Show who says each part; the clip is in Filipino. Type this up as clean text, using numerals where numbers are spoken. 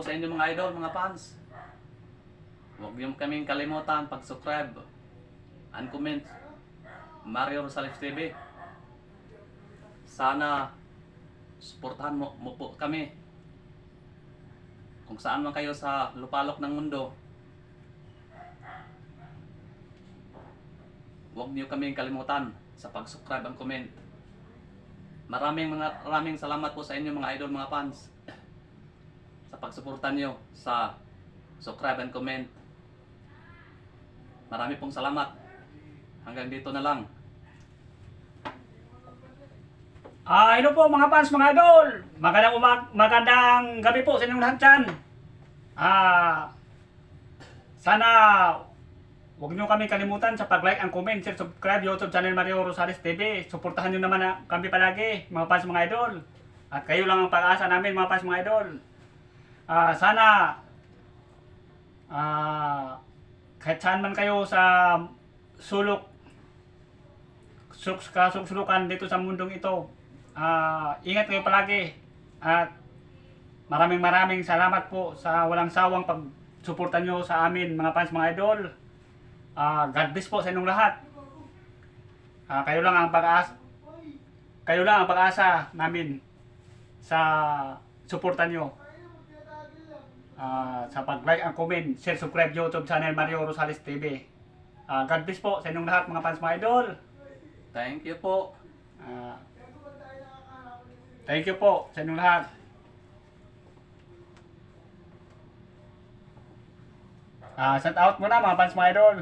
Speaker 1: po sa inyo mga idol, mga fans. Huwag niyo kaming kalimutan pag-subscribe and comment Mario Rosales TV. Sana suportahan mo po kami. Kung saan man kayo sa lupalok ng mundo, huwag niyo kaming kalimutan sa pag-subscribe and comment. Maraming salamat po sa inyo mga idol, mga fans, sa pagsuporta niyo sa subscribe and comment. Marami pong salamat. Hanggang dito na lang.
Speaker 2: Hello po mga fans, mga idol. Magandang gabi po sa inyong lahat dyan. Sana huwag nyo kami kalimutan sa pag-like and comment, share, subscribe YouTube channel Mario Rosales TV. Suportahan nyo naman kami palagi, mga fans, mga idol. At kayo lang ang pag-asa namin, mga fans, mga idol. Sana kahit saan man kayo sa kasulukan dito sa mundong ito, ingat kayo palagi. At maraming salamat po sa walang sawang pagsuporta nyo sa amin, mga fans, mga idol. God bless po sa inyong lahat. Kayo lang ang pag-asa namin sa suporta nyo. Sa pag-like and comment, share, subscribe YouTube channel Mario Rosales TV. God bless po sa inyong lahat, mga fans, mga idol.
Speaker 1: Thank you po.
Speaker 2: Thank you po sa inyong lahat. Shout out muna mga fans, mga idol.